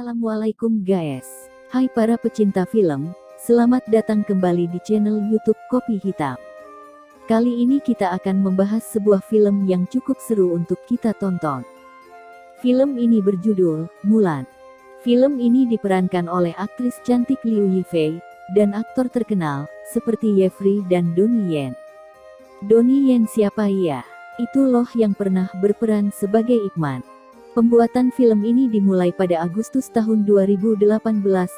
Assalamualaikum guys. Hai para pecinta film, selamat datang kembali di channel YouTube Kopi Hitam. Kali ini kita akan membahas sebuah film yang cukup seru untuk kita tonton. Film ini berjudul Mulan. Film ini diperankan oleh aktris cantik Liu Yifei dan aktor terkenal seperti Jeffrey dan Donnie Yen. Donnie Yen siapa ia? Itu loh yang pernah berperan sebagai Ip Man. Pembuatan film ini dimulai pada Agustus tahun 2018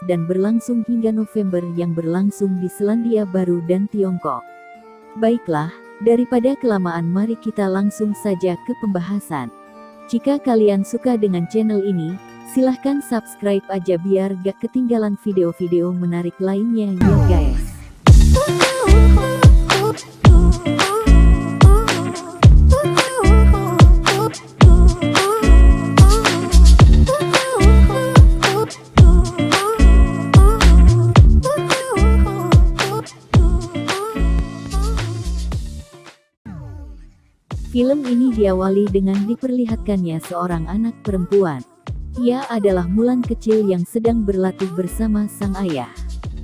dan berlangsung hingga November yang berlangsung di Selandia Baru dan Tiongkok. Baiklah, daripada kelamaan mari kita langsung saja ke pembahasan. Jika kalian suka dengan channel ini, silahkan subscribe aja biar gak ketinggalan video-video menarik lainnya ya guys. Film ini diawali dengan diperlihatkannya seorang anak perempuan. Ia adalah Mulan kecil yang sedang berlatih bersama sang ayah.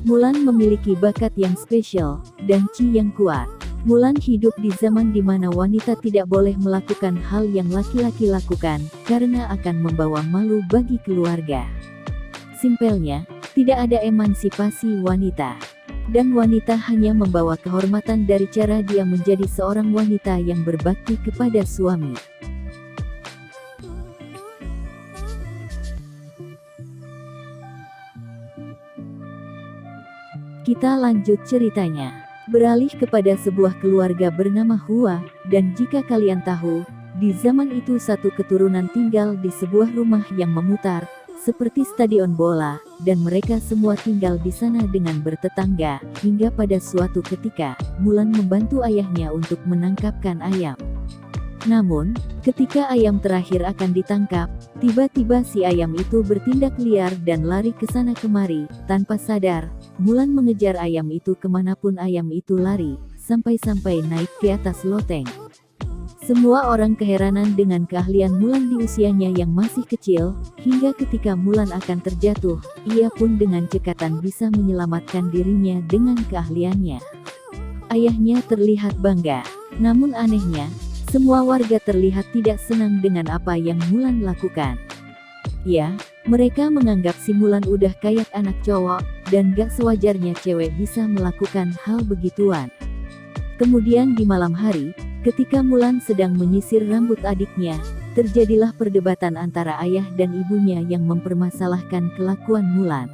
Mulan memiliki bakat yang spesial, dan chi yang kuat. Mulan hidup di zaman di mana wanita tidak boleh melakukan hal yang laki-laki lakukan, karena akan membawa malu bagi keluarga. Simpelnya, tidak ada emansipasi wanita. Dan wanita hanya membawa kehormatan dari cara dia menjadi seorang wanita yang berbakti kepada suami. Kita lanjut ceritanya. Beralih kepada sebuah keluarga bernama Hua, dan jika kalian tahu, di zaman itu satu keturunan tinggal di sebuah rumah yang memutar, seperti stadion bola, dan mereka semua tinggal di sana dengan bertetangga, hingga pada suatu ketika, Mulan membantu ayahnya untuk menangkapkan ayam. Namun, ketika ayam terakhir akan ditangkap, tiba-tiba si ayam itu bertindak liar dan lari ke sana kemari, tanpa sadar, Mulan mengejar ayam itu kemanapun ayam itu lari, sampai-sampai naik ke atas loteng. Semua orang keheranan dengan keahlian Mulan di usianya yang masih kecil, hingga ketika Mulan akan terjatuh, ia pun dengan cekatan bisa menyelamatkan dirinya dengan keahliannya. Ayahnya terlihat bangga, namun anehnya, semua warga terlihat tidak senang dengan apa yang Mulan lakukan. Ya, mereka menganggap si Mulan udah kayak anak cowok, dan gak sewajarnya cewek bisa melakukan hal begituan. Kemudian di malam hari, ketika Mulan sedang menyisir rambut adiknya, terjadilah perdebatan antara ayah dan ibunya yang mempermasalahkan kelakuan Mulan.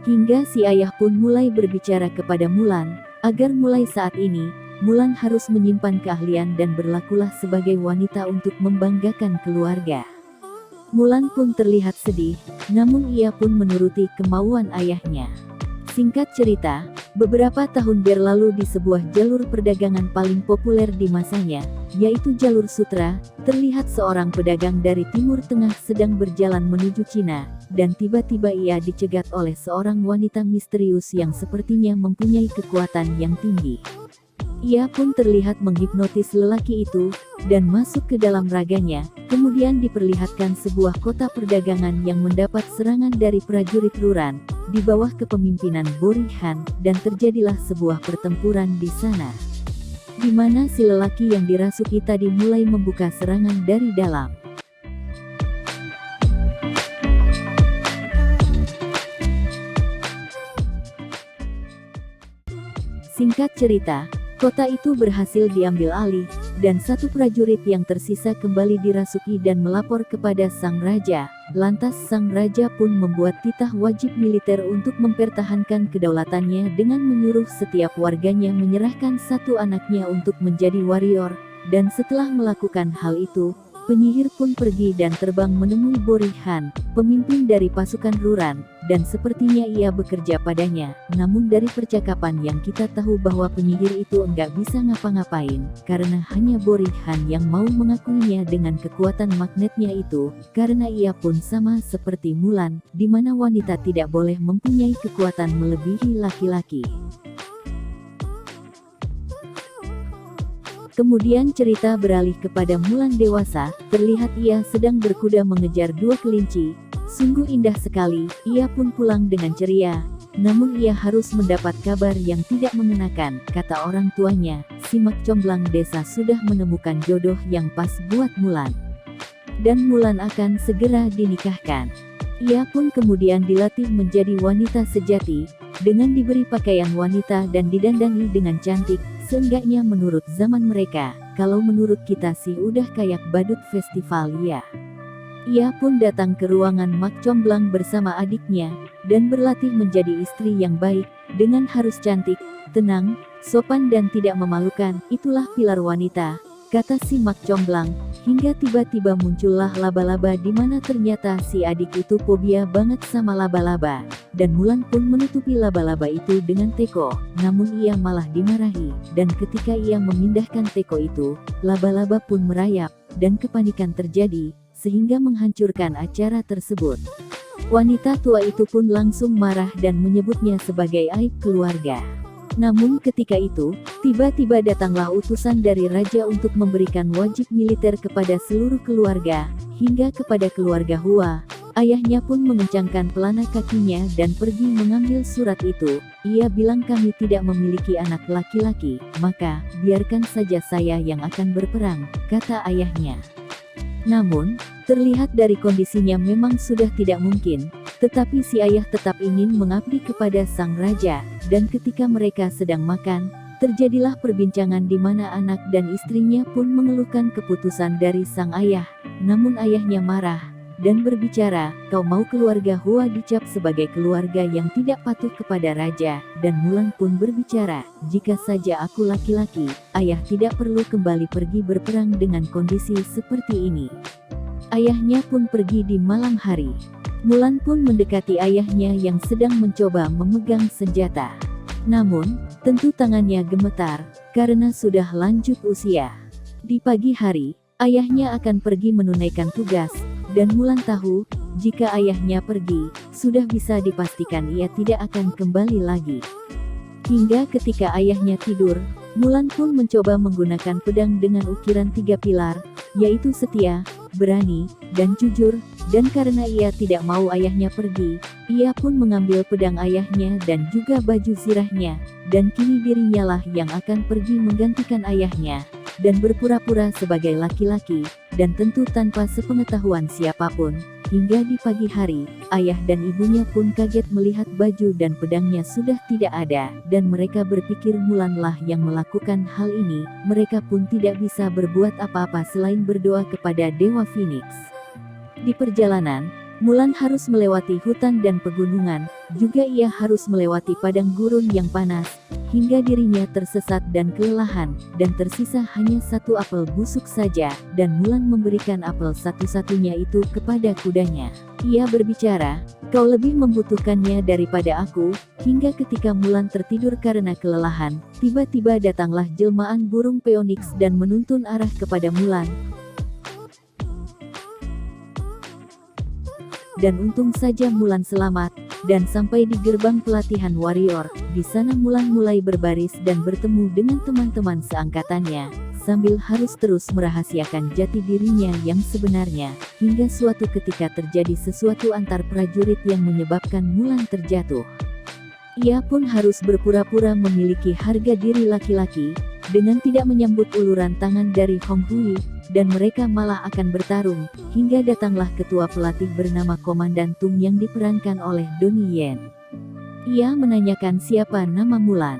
Hingga si ayah pun mulai berbicara kepada Mulan, agar mulai saat ini, Mulan harus menyimpan keahlian dan berlakulah sebagai wanita untuk membanggakan keluarga. Mulan pun terlihat sedih, namun ia pun menuruti kemauan ayahnya. Singkat cerita, beberapa tahun berlalu di sebuah jalur perdagangan paling populer di masanya, yaitu jalur Sutra, terlihat seorang pedagang dari Timur Tengah sedang berjalan menuju Cina, dan tiba-tiba ia dicegat oleh seorang wanita misterius yang sepertinya mempunyai kekuatan yang tinggi. Ia pun terlihat menghipnotis lelaki itu, dan masuk ke dalam raganya, kemudian diperlihatkan sebuah kota perdagangan yang mendapat serangan dari prajurit Ruran, di bawah kepemimpinan Borihan, dan terjadilah sebuah pertempuran di sana. Di mana si lelaki yang dirasuki tadi mulai membuka serangan dari dalam. Singkat cerita, kota itu berhasil diambil alih, dan satu prajurit yang tersisa kembali dirasuki dan melapor kepada sang raja. Lantas sang raja pun membuat titah wajib militer untuk mempertahankan kedaulatannya dengan menyuruh setiap warganya menyerahkan satu anaknya untuk menjadi warrior, dan setelah melakukan hal itu, penyihir pun pergi dan terbang menemui Borihan, pemimpin dari pasukan Ruran, dan sepertinya ia bekerja padanya. Namun dari percakapan yang kita tahu bahwa penyihir itu enggak bisa ngapa-ngapain, karena hanya Borihan yang mau mengakuinya dengan kekuatan magnetnya itu, karena ia pun sama seperti Mulan, di mana wanita tidak boleh mempunyai kekuatan melebihi laki-laki. Kemudian cerita beralih kepada Mulan dewasa, terlihat ia sedang berkuda mengejar dua kelinci, Sungguh indah sekali, ia pun pulang dengan ceria. Namun ia harus mendapat kabar yang tidak mengenakan, kata orang tuanya, si mak comblang desa sudah menemukan jodoh yang pas buat Mulan. Dan Mulan akan segera dinikahkan. Ia pun kemudian dilatih menjadi wanita sejati, dengan diberi pakaian wanita dan didandani dengan cantik, seenggaknya menurut zaman mereka, kalau menurut kita sih udah kayak badut festival ya. Ia pun datang ke ruangan mak comblang bersama adiknya, dan berlatih menjadi istri yang baik, dengan harus cantik, tenang, sopan dan tidak memalukan, itulah pilar wanita, kata si mak comblang, hingga tiba-tiba muncullah laba-laba di mana ternyata si adik itu fobia banget sama laba-laba, dan Mulan pun menutupi laba-laba itu dengan teko, namun ia malah dimarahi, dan ketika ia memindahkan teko itu, laba-laba pun merayap, dan kepanikan terjadi, sehingga menghancurkan acara tersebut. Wanita tua itu pun langsung marah dan menyebutnya sebagai aib keluarga. Namun ketika itu, tiba-tiba datanglah utusan dari raja untuk memberikan wajib militer kepada seluruh keluarga, hingga kepada keluarga Hua. Ayahnya pun mengencangkan pelana kakinya dan pergi mengambil surat itu. Ia bilang kami tidak memiliki anak laki-laki, maka biarkan saja saya yang akan berperang, kata ayahnya. Namun, terlihat dari kondisinya memang sudah tidak mungkin, tetapi si ayah tetap ingin mengabdi kepada sang raja, dan ketika mereka sedang makan, terjadilah perbincangan di mana anak dan istrinya pun mengeluhkan keputusan dari sang ayah, namun ayahnya marah, dan berbicara, kau mau keluarga Hua dicap sebagai keluarga yang tidak patuh kepada raja, dan Mulan pun berbicara, jika saja aku laki-laki, ayah tidak perlu kembali pergi berperang dengan kondisi seperti ini. Ayahnya pun pergi di malam hari. Mulan pun mendekati ayahnya yang sedang mencoba memegang senjata. Namun, tentu tangannya gemetar, karena sudah lanjut usia. Di pagi hari, ayahnya akan pergi menunaikan tugas, dan Mulan tahu, jika ayahnya pergi, sudah bisa dipastikan ia tidak akan kembali lagi. Hingga ketika ayahnya tidur, Mulan pun mencoba menggunakan pedang dengan ukiran 3 pilar, yaitu setia, berani, dan jujur, dan karena ia tidak mau ayahnya pergi, ia pun mengambil pedang ayahnya dan juga baju zirahnya, dan kini dirinya lah yang akan pergi menggantikan ayahnya, dan berpura-pura sebagai laki-laki, dan tentu tanpa sepengetahuan siapapun. Hingga di pagi hari, ayah dan ibunya pun kaget melihat baju dan pedangnya sudah tidak ada, dan mereka berpikir Mulanlah yang melakukan hal ini. Mereka pun tidak bisa berbuat apa-apa selain berdoa kepada Dewa Phoenix. Di perjalanan, Mulan harus melewati hutan dan pegunungan, juga ia harus melewati padang gurun yang panas, hingga dirinya tersesat dan kelelahan, dan tersisa hanya satu apel busuk saja, dan Mulan memberikan apel satu-satunya itu kepada kudanya. Ia berbicara, kau lebih membutuhkannya daripada aku, hingga ketika Mulan tertidur karena kelelahan, tiba-tiba datanglah jelmaan burung Phoenix dan menuntun arah kepada Mulan. Dan untung saja Mulan selamat, dan sampai di gerbang pelatihan warrior. Di sana Mulan mulai berbaris dan bertemu dengan teman-teman seangkatannya, sambil harus terus merahasiakan jati dirinya yang sebenarnya, hingga suatu ketika terjadi sesuatu antar prajurit yang menyebabkan Mulan terjatuh. Ia pun harus berpura-pura memiliki harga diri laki-laki, dengan tidak menyambut uluran tangan dari Hong Hui, dan mereka malah akan bertarung, hingga datanglah ketua pelatih bernama Komandan Tung yang diperankan oleh Donnie Yen. Ia menanyakan siapa nama Mulan.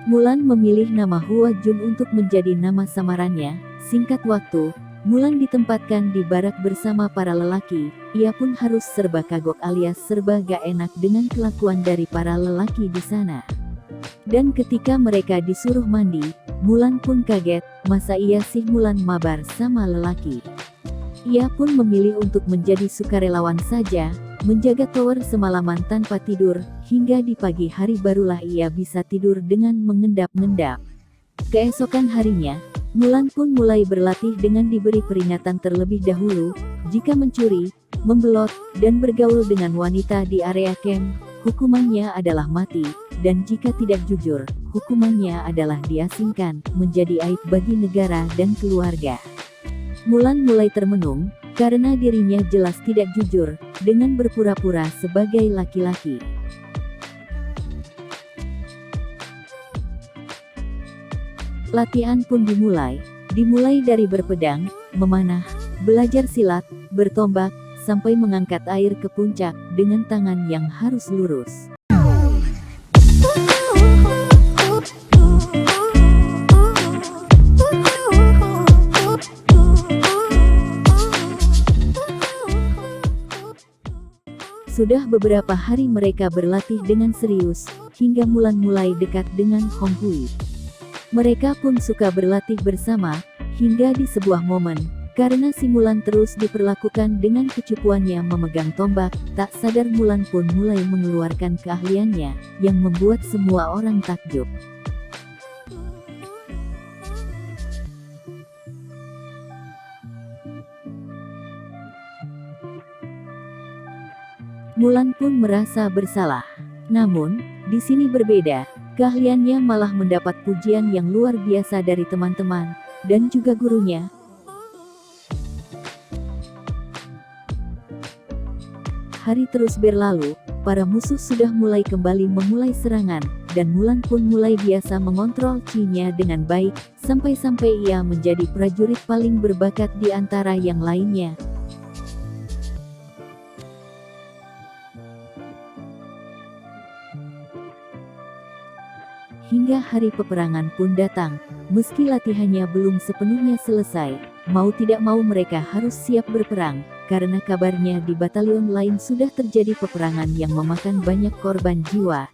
Mulan memilih nama Hua Jun untuk menjadi nama samarannya. Singkat waktu, Mulan ditempatkan di barak bersama para lelaki. Ia pun harus serba kagok alias serba gak enak dengan kelakuan dari para lelaki di sana. Dan ketika mereka disuruh mandi, Mulan pun kaget, masa iya sih Mulan mabar sama lelaki. Ia pun memilih untuk menjadi sukarelawan saja, menjaga tower semalaman tanpa tidur, hingga di pagi hari barulah ia bisa tidur dengan mengendap-endap. Keesokan harinya, Mulan pun mulai berlatih dengan diberi peringatan terlebih dahulu, jika mencuri, membelot, dan bergaul dengan wanita di area camp, hukumannya adalah mati, dan jika tidak jujur, hukumannya adalah diasingkan, menjadi aib bagi negara dan keluarga. Mulan mulai termenung, karena dirinya jelas tidak jujur, dengan berpura-pura sebagai laki-laki. Latihan pun dimulai dari berpedang, memanah, belajar silat, bertombak, sampai mengangkat air ke puncak dengan tangan yang harus lurus. Sudah beberapa hari mereka berlatih dengan serius, hingga Mulan mulai dekat dengan Hong Hui. Mereka pun suka berlatih bersama, hingga di sebuah momen, karena si Mulan terus diperlakukan dengan kecupuannya memegang tombak, tak sadar Mulan pun mulai mengeluarkan keahliannya, yang membuat semua orang takjub. Mulan pun merasa bersalah. Namun, di sini berbeda. Keahliannya malah mendapat pujian yang luar biasa dari teman-teman, dan juga gurunya. Hari terus berlalu, para musuh sudah mulai kembali memulai serangan, dan Mulan pun mulai biasa mengontrol chi-nya dengan baik, sampai-sampai ia menjadi prajurit paling berbakat di antara yang lainnya. Hingga hari peperangan pun datang, meski latihannya belum sepenuhnya selesai, mau tidak mau mereka harus siap berperang, karena kabarnya di batalion lain sudah terjadi peperangan yang memakan banyak korban jiwa.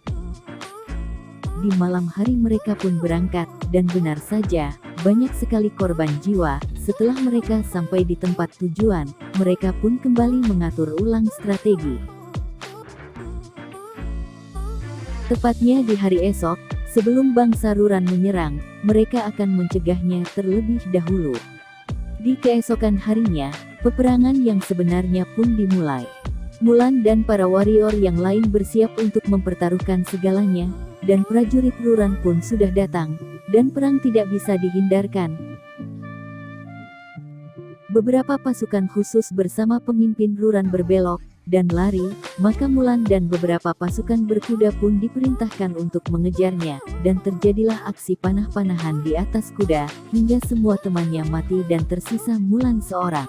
Di malam hari mereka pun berangkat, dan benar saja, banyak sekali korban jiwa. Setelah mereka sampai di tempat tujuan, mereka pun kembali mengatur ulang strategi. Tepatnya di hari esok, sebelum bangsa Ruran menyerang, mereka akan mencegahnya terlebih dahulu. Di keesokan harinya, peperangan yang sebenarnya pun dimulai. Mulan dan para warrior yang lain bersiap untuk mempertaruhkan segalanya, dan prajurit Ruran pun sudah datang, dan perang tidak bisa dihindarkan. Beberapa pasukan khusus bersama pemimpin Ruran berbelok dan lari, maka Mulan dan beberapa pasukan berkuda pun diperintahkan untuk mengejarnya, dan terjadilah aksi panah-panahan di atas kuda, hingga semua temannya mati dan tersisa Mulan seorang.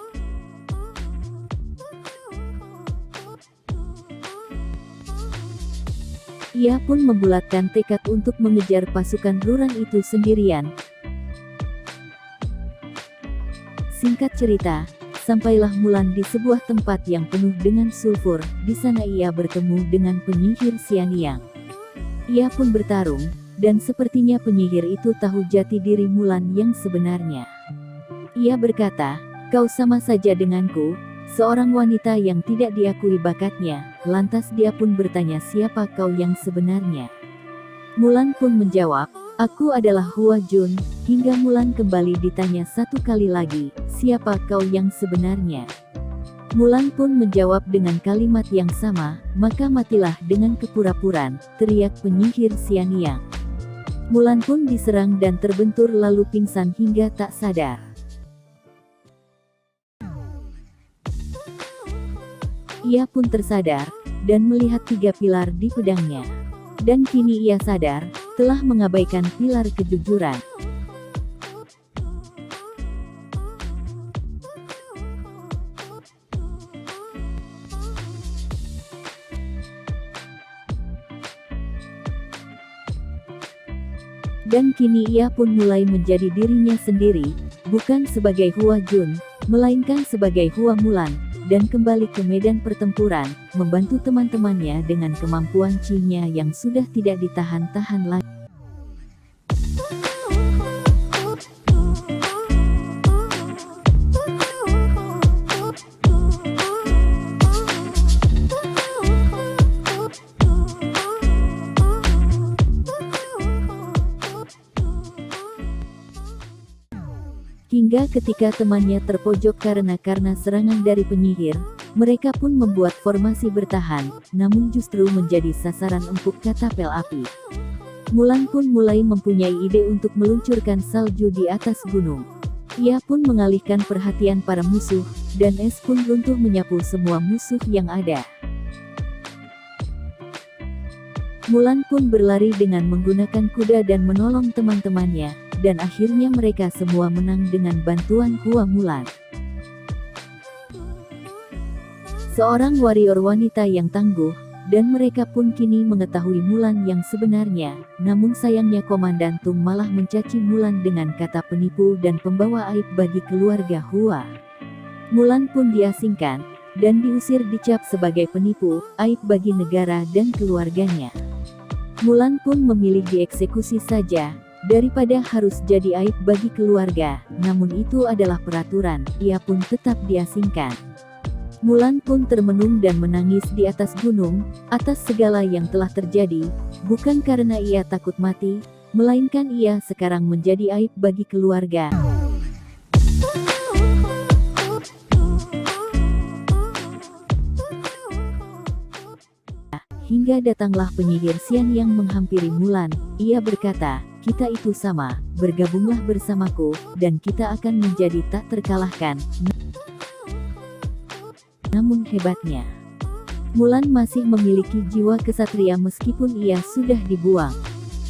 Ia pun membulatkan tekad untuk mengejar pasukan Ruran itu sendirian. Singkat cerita, sampailah Mulan di sebuah tempat yang penuh dengan sulfur. Di sana ia bertemu dengan penyihir Xianyang. Ia pun bertarung, dan sepertinya penyihir itu tahu jati diri Mulan yang sebenarnya. Ia berkata, "Kau sama saja denganku, seorang wanita yang tidak diakui bakatnya." Lantas dia pun bertanya siapa kau yang sebenarnya. Mulan pun menjawab, "Aku adalah Hua Jun." Hingga Mulan kembali ditanya satu kali lagi, "Siapa kau yang sebenarnya?" Mulan pun menjawab dengan kalimat yang sama, "Maka matilah dengan kepura-puraan," teriak penyihir Xianyang. Mulan pun diserang dan terbentur lalu pingsan hingga tak sadar. Ia pun tersadar, dan melihat 3 pilar di pedangnya. Dan kini ia sadar, telah mengabaikan pilar kejujuran. Dan kini ia pun mulai menjadi dirinya sendiri, bukan sebagai Hua Jun, melainkan sebagai Hua Mulan, dan kembali ke medan pertempuran, membantu teman-temannya dengan kemampuan chi-nya yang sudah tidak ditahan-tahan lagi. Hingga ketika temannya terpojok karena serangan dari penyihir, mereka pun membuat formasi bertahan, namun justru menjadi sasaran empuk katapel api. Mulan pun mulai mempunyai ide untuk meluncurkan salju di atas gunung. Ia pun mengalihkan perhatian para musuh, dan es pun runtuh menyapu semua musuh yang ada. Mulan pun berlari dengan menggunakan kuda dan menolong teman-temannya, dan akhirnya mereka semua menang dengan bantuan Hua Mulan. Seorang warrior wanita yang tangguh, dan mereka pun kini mengetahui Mulan yang sebenarnya, namun sayangnya Komandan Tung malah mencaci Mulan dengan kata penipu dan pembawa aib bagi keluarga Hua. Mulan pun diasingkan, dan diusir dicap sebagai penipu, aib bagi negara dan keluarganya. Mulan pun memilih dieksekusi saja, daripada harus jadi aib bagi keluarga, namun itu adalah peraturan, ia pun tetap diasingkan. Mulan pun termenung dan menangis di atas gunung, atas segala yang telah terjadi, bukan karena ia takut mati, melainkan ia sekarang menjadi aib bagi keluarga. Hingga datanglah penyihir Xian yang menghampiri Mulan, ia berkata, "Kita itu sama, bergabunglah bersamaku, dan kita akan menjadi tak terkalahkan." Namun hebatnya, Mulan masih memiliki jiwa kesatria meskipun ia sudah dibuang.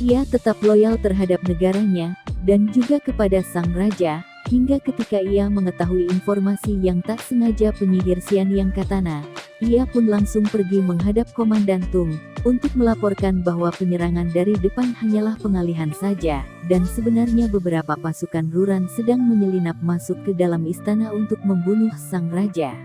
Ia tetap loyal terhadap negaranya, dan juga kepada sang raja, hingga ketika ia mengetahui informasi yang tak sengaja penyihir Xian yang katana, ia pun langsung pergi menghadap Komandan Tung, untuk melaporkan bahwa penyerangan dari depan hanyalah pengalihan saja, dan sebenarnya beberapa pasukan Ruran sedang menyelinap masuk ke dalam istana untuk membunuh sang raja.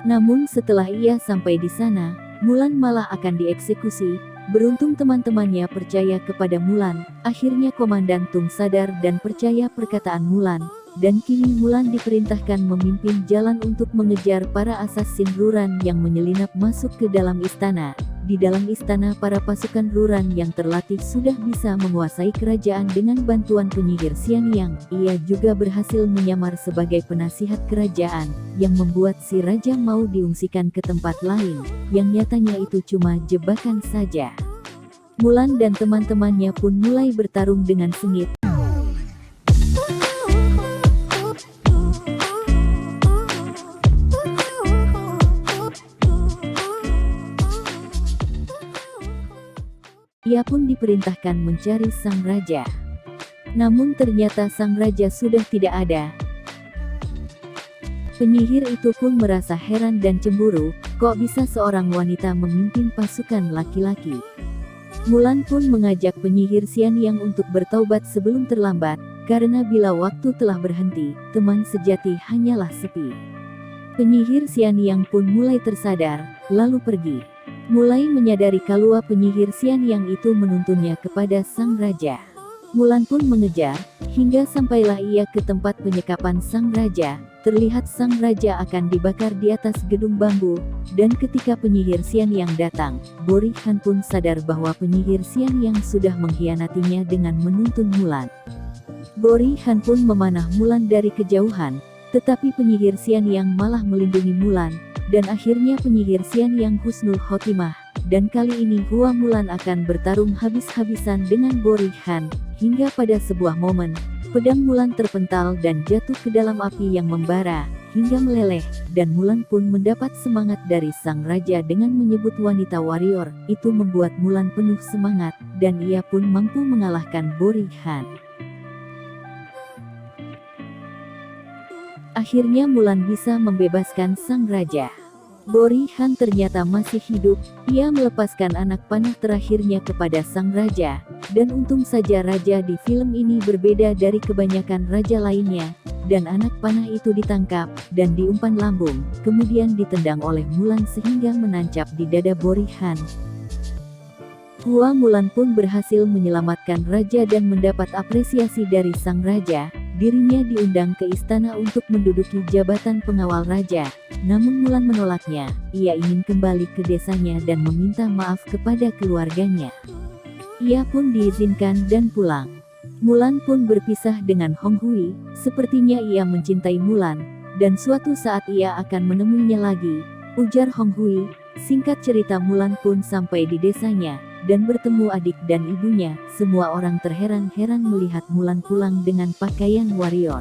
Namun setelah ia sampai di sana, Mulan malah akan dieksekusi. Beruntung teman-temannya percaya kepada Mulan, akhirnya Komandan Tung sadar dan percaya perkataan Mulan, dan kini Mulan diperintahkan memimpin jalan untuk mengejar para asasin Ruran yang menyelinap masuk ke dalam istana. Di dalam istana para pasukan Ruran yang terlatih sudah bisa menguasai kerajaan dengan bantuan penyihir Xian Yang. Ia juga berhasil menyamar sebagai penasihat kerajaan, yang membuat si raja mau diungsikan ke tempat lain, yang nyatanya itu cuma jebakan saja. Mulan dan teman-temannya pun mulai bertarung dengan sengit. Ia pun diperintahkan mencari sang raja. Namun ternyata sang raja sudah tidak ada. Penyihir itu pun merasa heran dan cemburu, kok bisa seorang wanita memimpin pasukan laki-laki. Mulan pun mengajak penyihir Xian Yang untuk bertaubat sebelum terlambat, karena bila waktu telah berhenti, teman sejati hanyalah sepi. Penyihir Xian Yang pun mulai tersadar, lalu pergi. Mulai menyadari kalau penyihir Xian Yang itu menuntunnya kepada sang raja. Mulan pun mengejar, hingga sampailah ia ke tempat penyekapan sang raja. Terlihat sang raja akan dibakar di atas gedung bambu, dan ketika penyihir Xian Yang datang, Bori Han pun sadar bahwa penyihir Xian Yang sudah mengkhianatinya dengan menuntun Mulan. Bori Han pun memanah Mulan dari kejauhan, tetapi penyihir Xian Yang malah melindungi Mulan. Dan akhirnya penyihir Xian Yang husnul khotimah, dan kali ini Hua Mulan akan bertarung habis-habisan dengan Bori Han, hingga pada sebuah momen, pedang Mulan terpental dan jatuh ke dalam api yang membara, hingga meleleh, dan Mulan pun mendapat semangat dari sang raja dengan menyebut wanita warrior. Itu membuat Mulan penuh semangat, dan ia pun mampu mengalahkan Bori Han. Akhirnya Mulan bisa membebaskan sang raja. Bori Han ternyata masih hidup, ia melepaskan anak panah terakhirnya kepada sang raja, dan untung saja raja di film ini berbeda dari kebanyakan raja lainnya, dan anak panah itu ditangkap, dan diumpan lambung, kemudian ditendang oleh Mulan sehingga menancap di dada Bori Han. Hua Mulan pun berhasil menyelamatkan raja dan mendapat apresiasi dari sang raja. Dirinya diundang ke istana untuk menduduki jabatan pengawal raja, namun Mulan menolaknya. Ia ingin kembali ke desanya dan meminta maaf kepada keluarganya. Ia pun diizinkan dan pulang. Mulan pun berpisah dengan Hong Hui, sepertinya ia mencintai Mulan, dan suatu saat ia akan menemuinya lagi, ujar Hong Hui. Singkat cerita Mulan pun sampai di desanya, dan bertemu adik dan ibunya. Semua orang terheran-heran melihat Mulan pulang dengan pakaian warrior.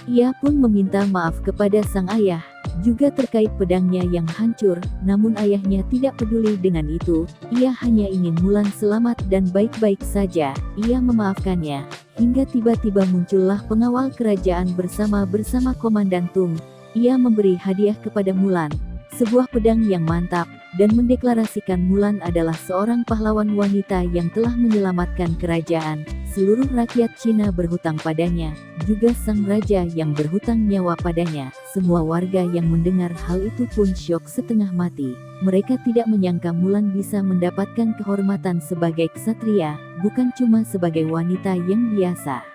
Ia pun meminta maaf kepada sang ayah, juga terkait pedangnya yang hancur, namun ayahnya tidak peduli dengan itu, ia hanya ingin Mulan selamat dan baik-baik saja. Ia memaafkannya, hingga tiba-tiba muncullah pengawal kerajaan bersama Komandan Tung. Ia memberi hadiah kepada Mulan, sebuah pedang yang mantap, dan mendeklarasikan Mulan adalah seorang pahlawan wanita yang telah menyelamatkan kerajaan. Seluruh rakyat Cina berhutang padanya, juga sang raja yang berhutang nyawa padanya. Semua warga yang mendengar hal itu pun syok setengah mati. Mereka tidak menyangka Mulan bisa mendapatkan kehormatan sebagai ksatria, bukan cuma sebagai wanita yang biasa.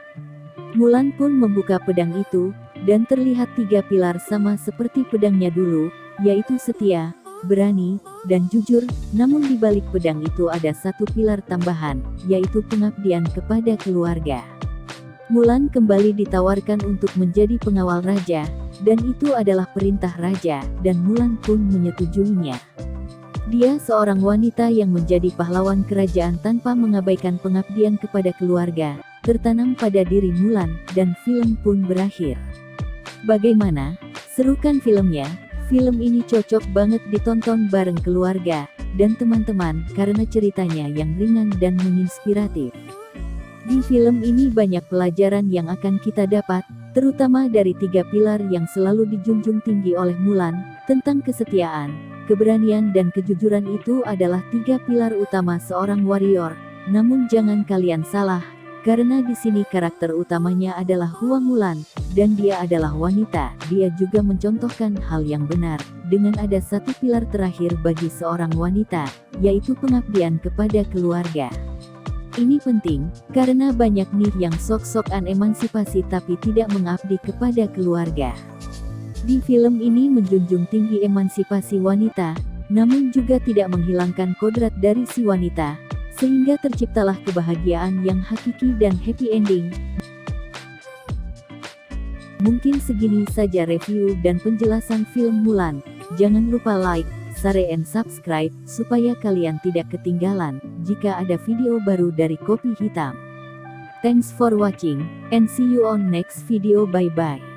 Mulan pun membuka pedang itu, dan terlihat 3 pilar sama seperti pedangnya dulu, yaitu setia, berani, dan jujur. Namun di balik pedang itu ada satu pilar tambahan, yaitu pengabdian kepada keluarga. Mulan kembali ditawarkan untuk menjadi pengawal raja, dan itu adalah perintah raja, dan Mulan pun menyetujuinya. Dia seorang wanita yang menjadi pahlawan kerajaan tanpa mengabaikan pengabdian kepada keluarga, tertanam pada diri Mulan, dan film pun berakhir. Bagaimana? Seru kan filmnya? Film ini cocok banget ditonton bareng keluarga dan teman-teman karena ceritanya yang ringan dan menginspiratif. Di film ini banyak pelajaran yang akan kita dapat, terutama dari 3 pilar yang selalu dijunjung tinggi oleh Mulan, tentang kesetiaan, keberanian dan kejujuran. Itu adalah 3 pilar utama seorang warrior. Namun jangan kalian salah, karena di sini karakter utamanya adalah Hua Mulan, dan dia adalah wanita. Dia juga mencontohkan hal yang benar, dengan ada satu pilar terakhir bagi seorang wanita, yaitu pengabdian kepada keluarga. Ini penting, karena banyak nih yang sok-sokan emansipasi tapi tidak mengabdi kepada keluarga. Di film ini menjunjung tinggi emansipasi wanita, namun juga tidak menghilangkan kodrat dari si wanita, sehingga terciptalah kebahagiaan yang hakiki dan happy ending. Mungkin segini saja review dan penjelasan film Mulan. Jangan lupa like, share and subscribe, supaya kalian tidak ketinggalan jika ada video baru dari Kopi Hitam. Thanks for watching, and see you on next video. Bye bye.